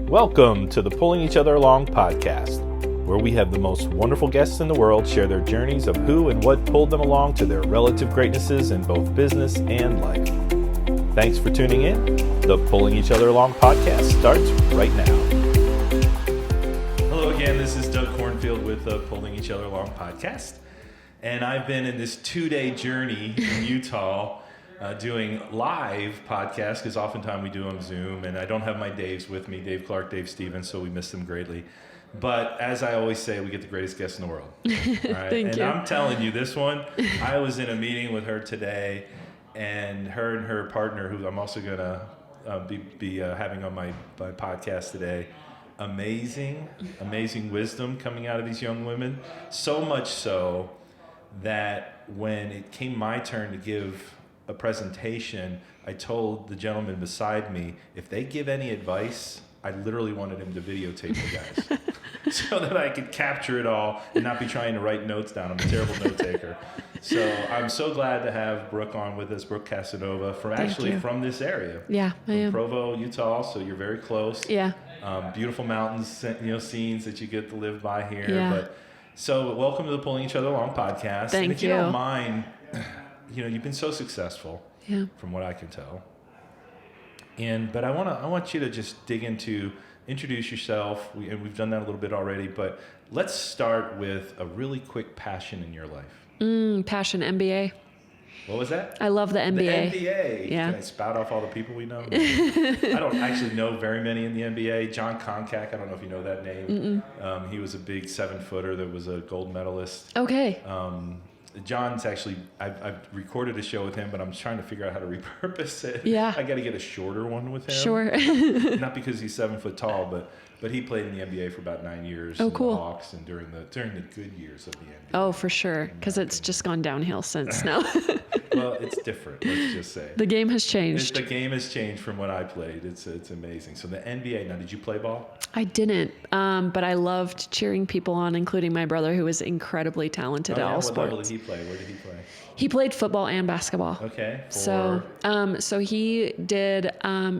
Welcome to the Pulling Each Other Along podcast, where we have the most wonderful guests in the world share their journeys of who and what pulled them along to their relative greatnesses in both business and life. Thanks for tuning in. The Pulling Each Other Along podcast starts right now. Hello again, this is Doug Cornfield with the Pulling Each Other Along podcast. And I've been in this 2-day journey in Utah doing live podcasts, because oftentimes we do on Zoom, and I don't have my Daves with me, Dave Clark, Dave Stevens, so we miss them greatly. But as I always say, we get the greatest guests in the world. All right? Thank you. I'm telling you, this one, I was in a meeting with her today, and her partner, who I'm also going to be having on my podcast today, amazing wisdom coming out of these young women. So much so that when it came my turn to give a presentation, I told the gentleman beside me, if they give any advice, I literally wanted him to videotape the guys so that I could capture it all and not be trying to write notes down. I'm a terrible note taker. So I'm so glad to have Brooke on with us, Brooke Casanova, from this area. Yeah, I am. Provo, Utah, so you're very close. Yeah. Beautiful mountains, scenes that you get to live by here. Yeah. So welcome to the Pulling Each Other Along podcast. Thank and if you. you don't mind, you've been so successful, yeah, from what I can tell. But I want you to just introduce yourself. We've done that a little bit already, but let's start with a really quick passion in your life. Passion, MBA. What was that? I love the MBA. The NBA. Yeah. Can I spout off all the people we know? I don't actually know very many in the NBA. John Koncak, I don't know if you know that name. He was a big 7-footer that was a gold medalist. Okay. John's actually, I've recorded a show with him, but I'm trying to figure out how to repurpose it. Yeah. I got to get a shorter one with him. Sure. Not because he's 7 foot tall, but he played in the NBA for about 9 years. Oh, cool. The Hawks and during the good years of the NBA. Oh, for sure. Because it's just gone downhill since now. Well, it's different, let's just say. The game has changed. The game has changed from when I played. It's amazing. So the NBA, now did you play ball? I didn't, but I loved cheering people on, including my brother, who was incredibly talented at all sports. What level did he play? Where did he play? He played football and basketball. Okay. So he did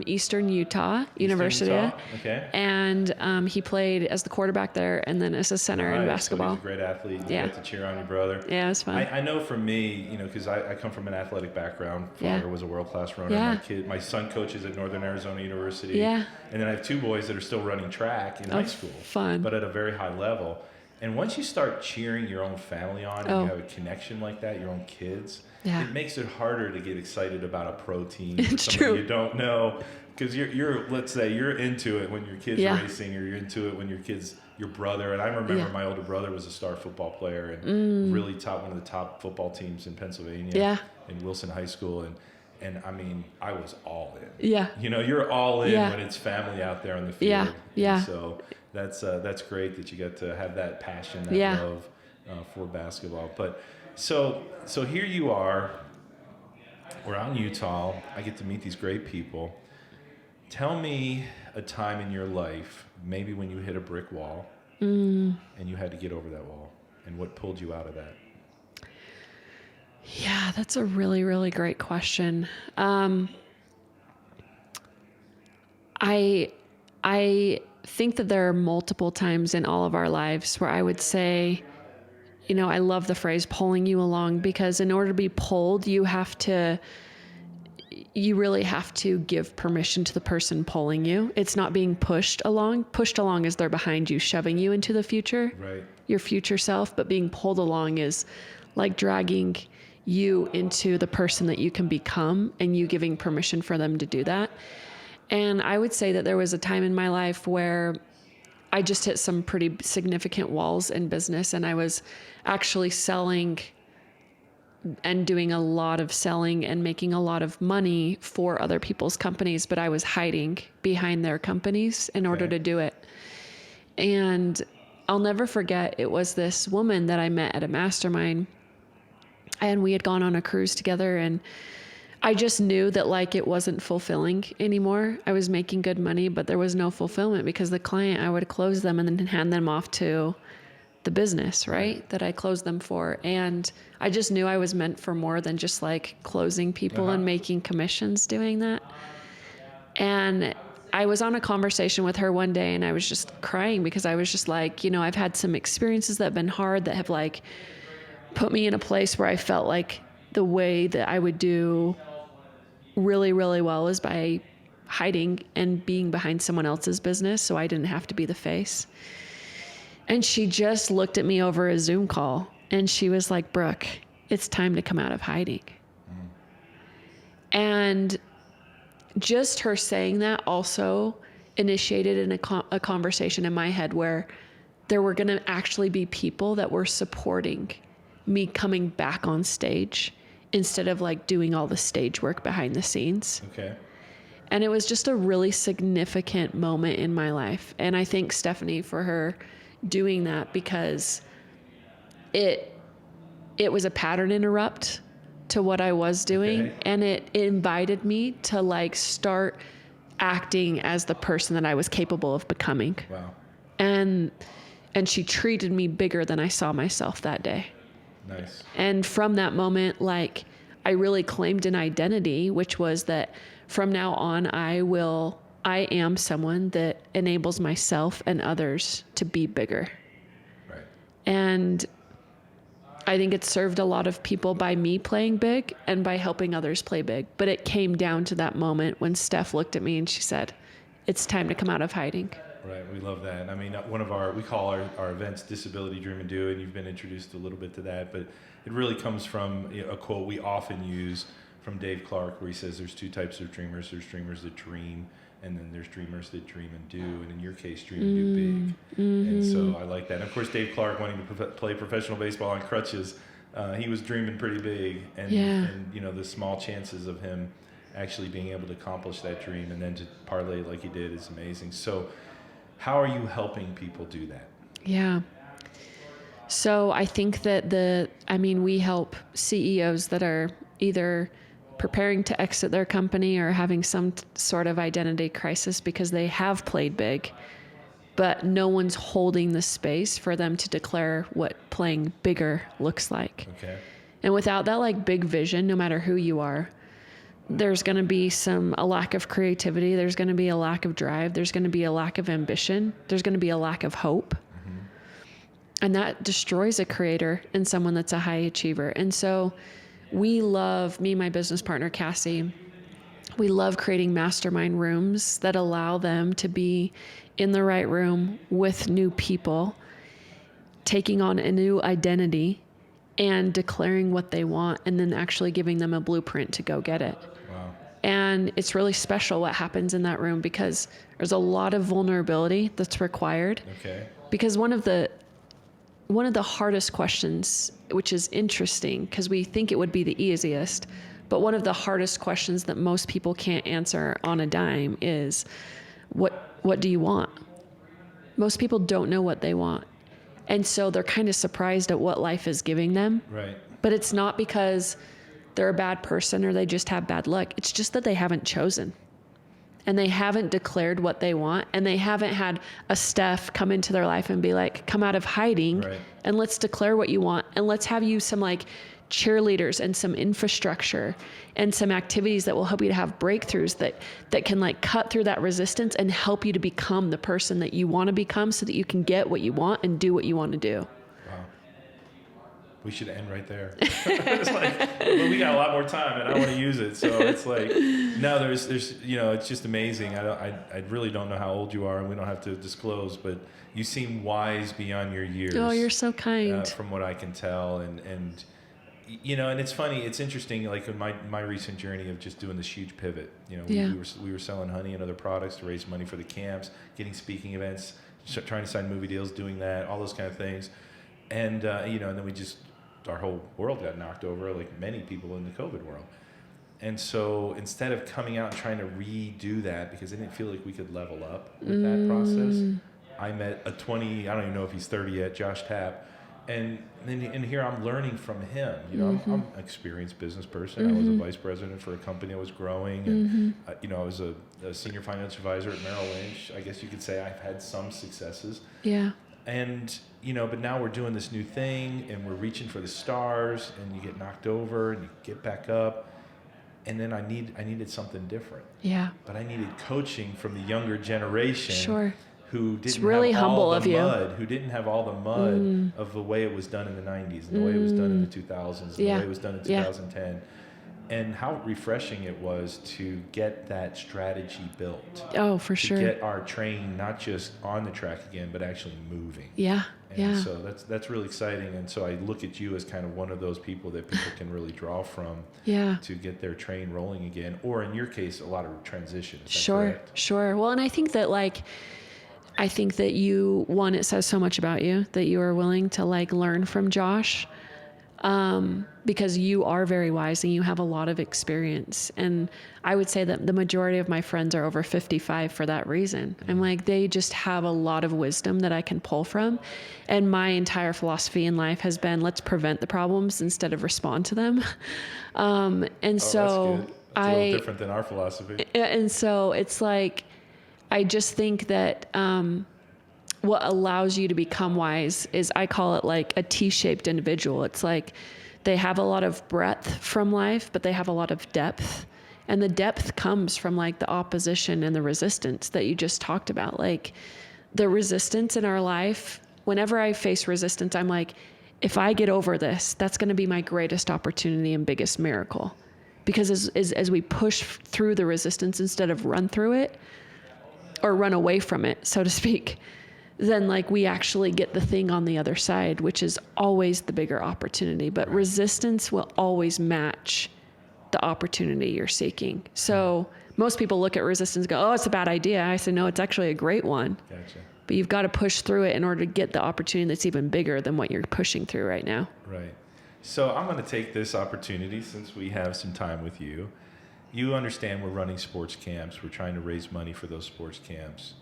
Eastern Utah University. Okay. And he played as the quarterback there, and then as a center in basketball. So he's a great athlete. You got to cheer on your brother. Yeah, it was fun. I know for me, because I come from an athletic background. Father was a world-class runner. Yeah. My son coaches at Northern Arizona University. Yeah. And then I have 2 boys that are still running track in high school. Fun. But at a very high level. And once you start cheering your own family on and you have a connection like that, your own kids, it makes it harder to get excited about a pro team. It's true. You don't know, because let's say you're into it when your kid's racing, or you're into it when your brother. And I remember my older brother was a star football player and really taught one of the top football teams in Pennsylvania in Wilson High School. And I mean, I was all in. Yeah. You're all in when it's family out there on the field. Yeah. Yeah. And so that's great that you get to have that passion, that love for basketball. But so here you are. We're out in Utah. I get to meet these great people. Tell me a time in your life, maybe when you hit a brick wall and you had to get over that wall, and what pulled you out of that? Yeah, that's a really, really great question. I think that there are multiple times in all of our lives where I would say, I love the phrase pulling you along, because in order to be pulled, you really have to give permission to the person pulling you. It's not being pushed along. Pushed along is they're behind you, shoving you into the future, right? Your future self. But being pulled along is like dragging you into the person that you can become, and you giving permission for them to do that. And I would say that there was a time in my life where I just hit some pretty significant walls in business, and I was actually selling and doing a lot of selling and making a lot of money for other people's companies, but I was hiding behind their companies in order to do it. And I'll never forget, it was this woman that I met at a mastermind, and we had gone on a cruise together, and I just knew that it wasn't fulfilling anymore. I was making good money, but there was no fulfillment, because the client, I would close them and then hand them off to the business, right? That I closed them for. And I just knew I was meant for more than just closing people and making commissions doing that. And I was on a conversation with her one day and I was just crying because I was just like, I've had some experiences that have been hard that have like put me in a place where I felt like the way that I would do really, really well is by hiding and being behind someone else's business so I didn't have to be the face. And she just looked at me over a Zoom call and she was like, Brooke, it's time to come out of hiding. And just her saying that also initiated a conversation in my head where there were going to actually be people that were supporting me coming back on stage instead of like doing all the stage work behind the scenes. Okay. And it was just a really significant moment in my life. And I thank Stephanie for her doing that because it was a pattern interrupt to what I was doing. Okay. And it invited me to like start acting as the person that I was capable of becoming. Wow. And she treated me bigger than I saw myself that day. Nice. And from that moment, like I really claimed an identity, which was that from now on, I am someone that enables myself and others to be bigger. Right. And I think it served a lot of people by me playing big and by helping others play big. But it came down to that moment when Steph looked at me and she said, it's time to come out of hiding. Right, we love that. I mean, we call our events Disability, Dream, and Do, and you've been introduced a little bit to that, but it really comes from a quote we often use from Dave Clark where he says there's two types of dreamers. There's dreamers that dream, and then there's dreamers that dream and do, and in your case, dream and do big. Mm-hmm. And so I like that. And of course, Dave Clark wanting to play professional baseball on crutches, he was dreaming pretty big, and the small chances of him actually being able to accomplish that dream and then to parlay like he did is amazing. So how are you helping people do that? Yeah. So I think that we help CEOs that are either preparing to exit their company or having some sort of identity crisis because they have played big, but no one's holding the space for them to declare what playing bigger looks like. Okay. And without that like big vision, no matter who you are, there's going to be a lack of creativity. There's going to be a lack of drive. There's going to be a lack of ambition. There's going to be a lack of hope. Mm-hmm. And that destroys a creator and someone that's a high achiever. And so me and my business partner, Cassie, we love creating mastermind rooms that allow them to be in the right room with new people, taking on a new identity and declaring what they want and then actually giving them a blueprint to go get it. Wow. And it's really special what happens in that room because there's a lot of vulnerability that's required. Okay. Because one of the hardest questions, which is interesting because we think it would be the easiest, but one of the hardest questions that most people can't answer on a dime is, what do you want? Most people don't know what they want. And so they're kind of surprised at what life is giving them. Right. But it's not because they're a bad person or they just have bad luck. It's just that they haven't chosen. And they haven't declared what they want. And they haven't had a Steph come into their life and be like, come out of hiding and let's declare what you want. And let's have you some like cheerleaders and some infrastructure and some activities that will help you to have breakthroughs that can like cut through that resistance and help you to become the person that you want to become so that you can get what you want and do what you want to do. Wow. We should end right there. It's like, well, we got a lot more time and I want to use it. So it's like, no, there's it's just amazing. I really don't know how old you are and we don't have to disclose, but you seem wise beyond your years. Oh, you're so kind. From what I can tell. And it's funny, it's interesting, like in my recent journey of just doing this huge pivot, we were selling honey and other products to raise money for the camps, getting speaking events, trying to sign movie deals, doing that, all those kind of things. And, and then our whole world got knocked over, like many people in the COVID world. And so instead of coming out and trying to redo that, because I didn't feel like we could level up with that process, I met I don't even know if he's 30 yet, Josh Tapp. And here I'm learning from him. I'm an experienced business person. I was a vice president for a company that was growing, and I was a senior financial advisor at Merrill Lynch. I guess you could say I've had some successes. Yeah. And but now we're doing this new thing, and we're reaching for the stars, and you get knocked over, and you get back up. And then I needed something different. Yeah. But I needed coaching from the younger generation. Sure. Who didn't really have humble all of the you. mud, who didn't have all the mud of the way it was done in the 90s and the way it was done in the 2000s and the way it was done in 2010. And how refreshing it was to get that strategy built. Oh, for sure. To get our train not just on the track again, but actually moving. Yeah. And so that's really exciting. And so I look at you as kind of one of those people that people can really draw from to get their train rolling again. Or in your case, a lot of transition. Is that correct? Sure. Well, and I think that you, one, it says so much about you that you are willing to like learn from Josh, because you are very wise and you have a lot of experience. And I would say that the majority of my friends are over 55 for that reason. I'm like, they just have a lot of wisdom that I can pull from. And my entire philosophy in life has been, let's prevent the problems instead of respond to them. So that's good. That's a little different than our philosophy. And so it's like, I just think that what allows you to become wise is, I call it like a T-shaped individual. It's like they have a lot of breadth from life, but they have a lot of depth. And the depth comes from like the opposition and the resistance that you just talked about. Like the resistance in our life, whenever I face resistance, I'm like, if I get over this, that's going to be my greatest opportunity and biggest miracle. Because as we push through the resistance instead of run through it, or run away from it, so to speak, then like we actually get the thing on the other side, which is always the bigger opportunity. But resistance will always match the opportunity you're seeking. So most people look at resistance and go, oh, it's a bad idea. I say, no, it's actually a great one. Gotcha. But you've got to push through it in order to get the opportunity that's even bigger than what you're pushing through right now. Right. So I'm going to take this opportunity, since we have some time with you. You understand we're running sports camps. We're trying to raise money for those sports camps.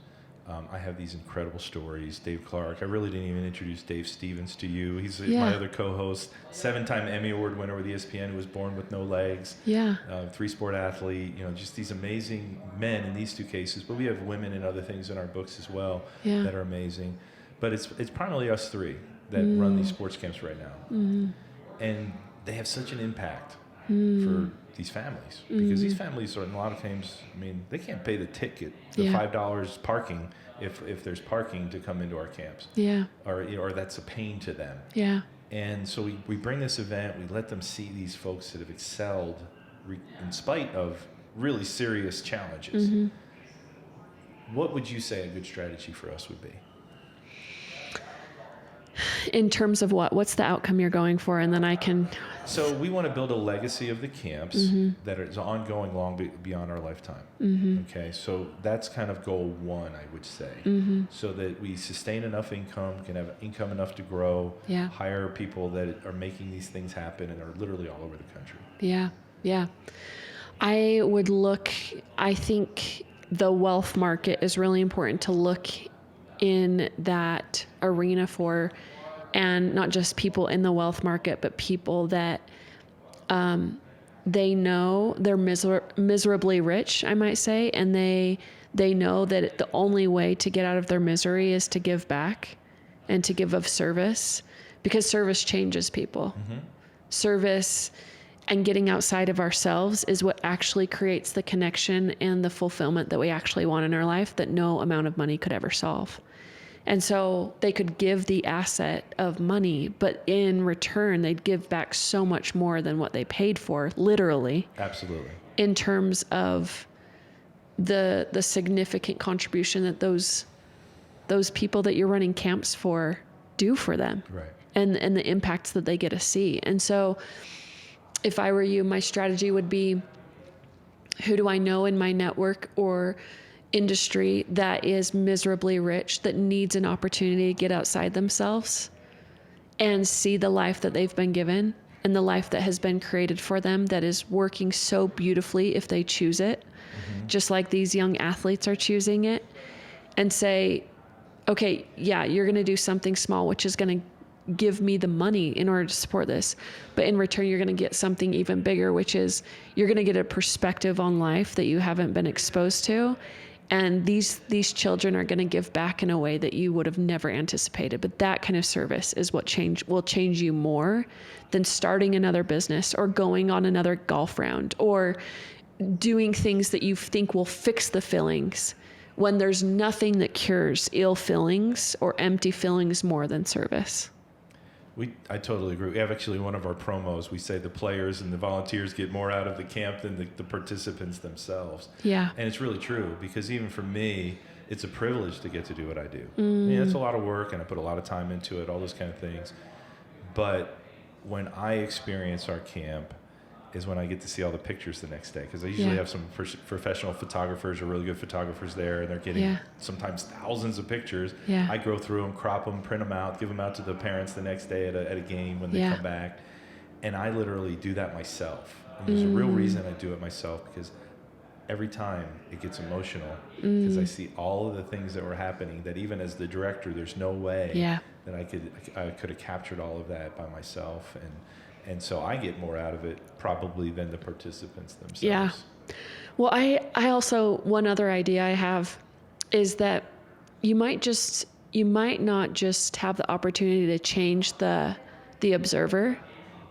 I have these incredible stories. Dave Clark. I really didn't even introduce Dave Stevens to you. He's my other co-host, 7-time Emmy Award winner with ESPN, who was born with no legs. Yeah. 3-sport athlete. Just these amazing men in these two cases. But we have women and other things in our books as well that are amazing. But it's primarily us three that run these sports camps right now. And they have such an impact for these families, because these families are, in a lot of times, they can't pay the ticket, the $5 parking, if there's parking to come into our camps. Yeah. Or that's a pain to them. Yeah. And so we bring this event, we let them see these folks that have excelled in spite of really serious challenges. What would you say a good strategy for us would be? In terms of what? What's the outcome you're going for? And then I can... So we want to build a legacy of the camps that is ongoing long beyond our lifetime. Okay, so that's kind of goal one, I would say. So that we sustain enough income, can have income enough to grow, hire people that are making these things happen and are literally all over the country. Yeah. I think the wealth market is really important to look in that arena for, and not just people in the wealth market, but people that they know they're miserably rich, I might say, and they know that the only way to get out of their misery is to give back and to give of service, because service changes people. Service and getting outside of ourselves is what actually creates the connection and the fulfillment that we actually want in our life that no amount of money could ever solve. And so they could give the asset of money, but in return, they'd give back so much more than what they paid for, literally. Absolutely. In terms of the significant contribution that those people that you're running camps for do for them. Right. And the impacts that they get to see. And so if I were you, my strategy would be, who do I know in my network or industry that is miserably rich, that needs an opportunity to get outside themselves and see the life that they've been given and the life that has been created for them, that is working so beautifully if they choose it, just like these young athletes are choosing it, and say, okay, yeah, you're going to do something small, which is going to give me the money in order to support this. But in return, you're going to get something even bigger, which is you're going to get a perspective on life that you haven't been exposed to. And these children are going to give back in a way that you would have never anticipated. But that kind of service is what will change you more than starting another business or going on another golf round or doing things that you think will fix the feelings, when there's nothing that cures ill feelings or empty feelings more than service. I totally agree. We have actually one of our promos. We say the players and the volunteers get more out of the camp than the participants themselves. Yeah. And it's really true, because even for me, it's a privilege to get to do what I do. I mean, it's a lot of work, and I put a lot of time into it, all those kind of things. But when I experience our camp is when I get to see all the pictures the next day, because I usually have some professional photographers or really good photographers there, and they're getting sometimes thousands of pictures. I go through them, crop them, print them out, give them out to the parents the next day at a game when they come back, and I literally do that myself. And there's a real reason I do it myself, because every time it gets emotional, because I see all of the things that were happening that even as the director, there's no way that I could have captured all of that by myself. And so I get more out of it probably than the participants themselves. Yeah. Well, I also, one other idea I have is that you might not just have the opportunity to change the observer,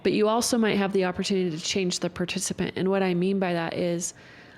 but you also might have the opportunity to change the participant. And what I mean by that is,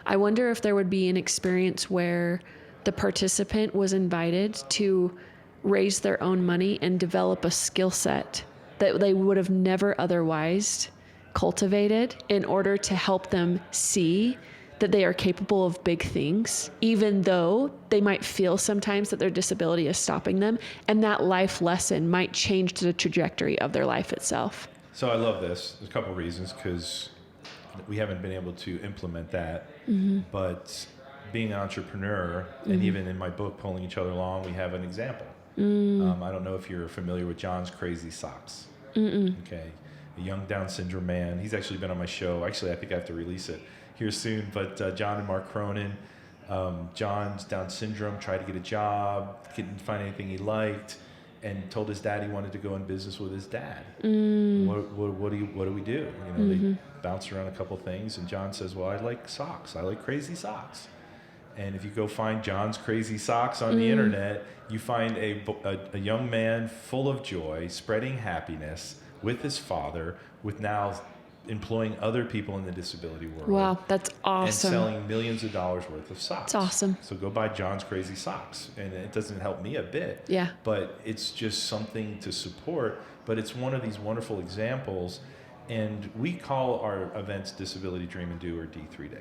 I wonder if there would be an experience where the participant was invited to raise their own money and develop a skill set that they would have never otherwise cultivated, in order to help them see that they are capable of big things, even though they might feel sometimes that their disability is stopping them. And that life lesson might change the trajectory of their life itself. So I love this. There's a couple of reasons, because we haven't been able to implement that. But being an entrepreneur, and even in my book, Pulling Each Other Along, we have an example. I don't know if you're familiar with John's Crazy Socks. Okay, a young Down syndrome man. He's actually been on my show. Actually, I think I have to release it here soon. But John and Mark Cronin, John's Down syndrome, tried to get a job, couldn't find anything he liked, and told his dad he wanted to go in business with his dad. What do we do? They bounced around a couple things, and John says, well, I like socks. I like crazy socks. And if you go find John's Crazy Socks on the internet, you find a young man full of joy, spreading happiness with his father, with now employing other people in the disability world. Wow, that's awesome. And selling millions of dollars worth of socks. That's awesome. So go buy John's Crazy Socks. And it doesn't help me a bit. Yeah. But it's just something to support. But it's one of these wonderful examples. And we call our events Disability Dream and Do, or D3 Day.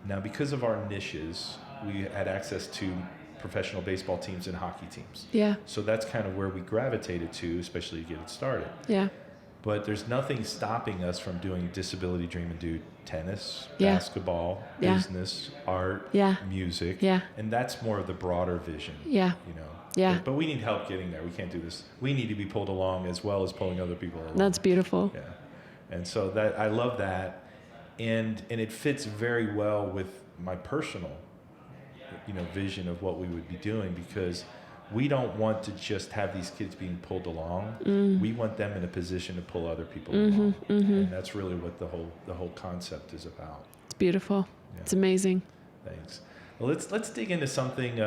Now, because of our niches, we had access to professional baseball teams and hockey teams. Yeah. So that's kind of where we gravitated to, especially to get it started. Yeah. But there's nothing stopping us from doing Disability Dream and Do tennis, basketball, business, art, music. Yeah. And that's more of the broader vision. Yeah. Yeah. But we need help getting there. We can't do this. We need to be pulled along as well as pulling other people along. That's beautiful. Yeah. And so that I love that. And it fits very well with my personal, vision of what we would be doing, because we don't want to just have these kids being pulled along. We want them in a position to pull other people along. And that's really what the whole concept is about. It's beautiful. Yeah. It's amazing. Thanks. Well, let's dig into something.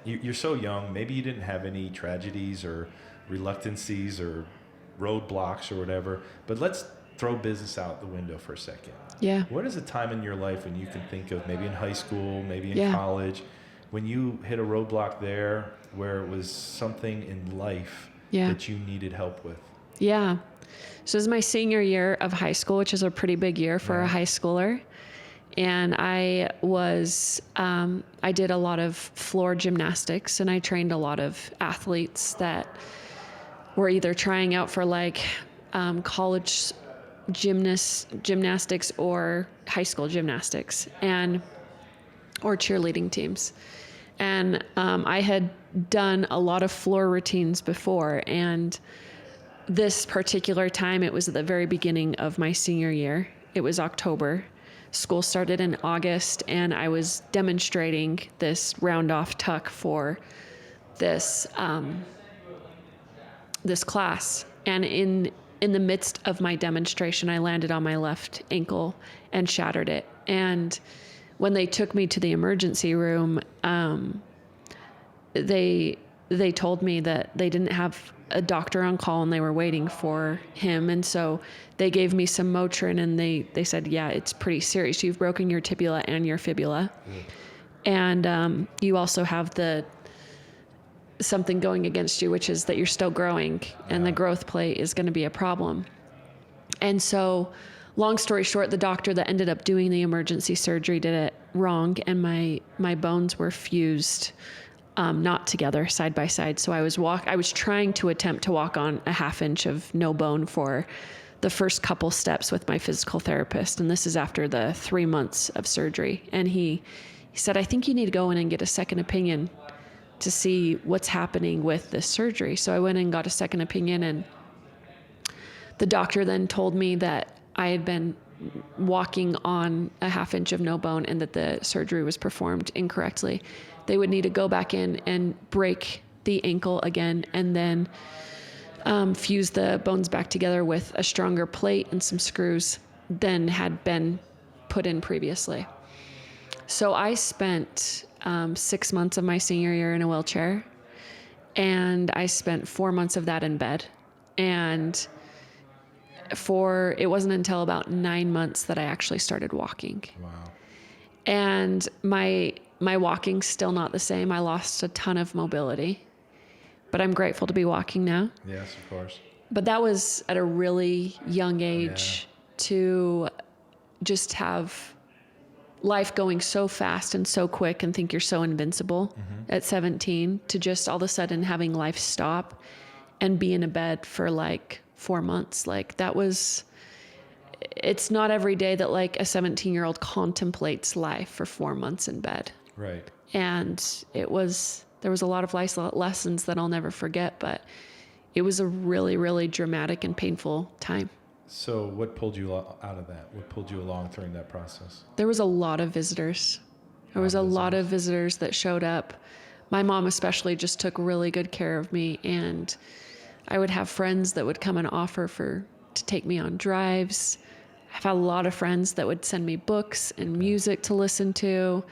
You're so young. Maybe you didn't have any tragedies or reluctancies or roadblocks or whatever, but let's throw business out the window for a second. Yeah. What is a time in your life when you can think of, maybe in high school, maybe in college, when you hit a roadblock there where it was something in life that you needed help with? Yeah. So this is my senior year of high school, which is a pretty big year for a high schooler. And I did a lot of floor gymnastics, and I trained a lot of athletes that were either trying out for college gymnastics or high school gymnastics or cheerleading teams. And I had done a lot of floor routines before, and this particular time, it was at the very beginning of my senior year. It was October. School started in August, and I was demonstrating this round-off tuck for this class. And in the midst of my demonstration, I landed on my left ankle and shattered it. And when they took me to the emergency room, they told me that they didn't have a doctor on call and they were waiting for him. And so they gave me some Motrin and they said, yeah, it's pretty serious. You've broken your tibia and your fibula. And you also have something going against you, which is that you're still growing and the growth plate is going to be a problem. And so long story short, the doctor that ended up doing the emergency surgery did it wrong. And my bones were fused, not together, side by side. So I was trying to attempt to walk on a 1/2 inch of no bone for the first couple steps with my physical therapist. And this is after the 3 months of surgery. And he said, I think you need to go in and get a second opinion to see what's happening with this surgery. So I went and got a second opinion, and the doctor then told me that I had been walking on a 1/2 inch of no bone and that the surgery was performed incorrectly. They would need to go back in and break the ankle again and then fuse the bones back together with a stronger plate and some screws than had been put in previously. So I spent 6 months of my senior year in a wheelchair, and I spent 4 months of that in bed. And it wasn't until about 9 months that I actually started walking. Wow. And my walking's still not the same. I lost a ton of mobility, but I'm grateful to be walking now. Yes, of course. But that was at a really young age to just have life going so fast and so quick and think you're so invincible at 17, to just all of a sudden having life stop and be in a bed for like 4 months. Like it's not every day that like a 17-year-old contemplates life for 4 months in bed. Right. And there was a lot of life lessons that I'll never forget, but it was a really, really dramatic and painful time. So what pulled you out of that? What pulled you along during that process? There was a lot of visitors. There was a lot of visitors that showed up. My mom especially just took really good care of me, and I would have friends that would come and offer to take me on drives. I've had a lot of friends that would send me books and music to listen to.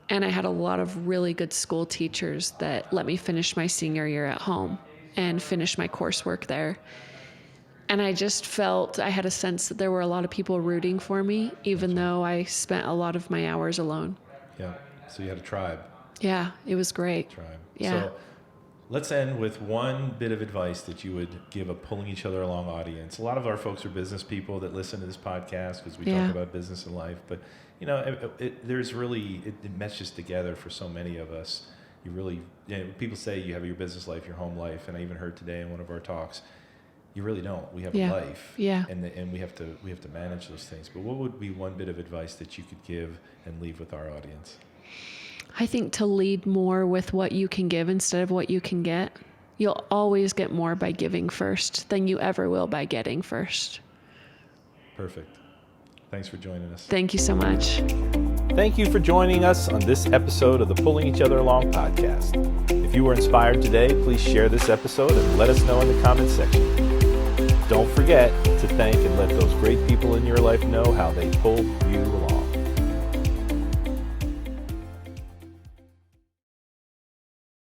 And I had a lot of really good school teachers that let me finish my senior year at home and finish my coursework there. And I just felt, I had a sense that there were a lot of people rooting for me, even though I spent a lot of my hours alone. Yeah. So you had a tribe. Yeah, it was great. Tribe. Yeah. So let's end with one bit of advice that you would give a pulling each other along audience. A lot of our folks are business people that listen to this podcast because we talk about business and life. But, you know, it meshes together for so many of us. People say you have your business life, your home life. And I even heard today in one of our talks, you really don't. We have a life, and we have to manage those things. But what would be one bit of advice that you could give and leave with our audience? I think to lead more with what you can give instead of what you can get. You'll always get more by giving first than you ever will by getting first. Perfect. Thanks for joining us. Thank you so much. Thank you for joining us on this episode of the Pulling Each Other Along podcast. If you were inspired today, please share this episode and let us know in the comments section. Don't forget to thank and let those great people in your life know how they pulled you along.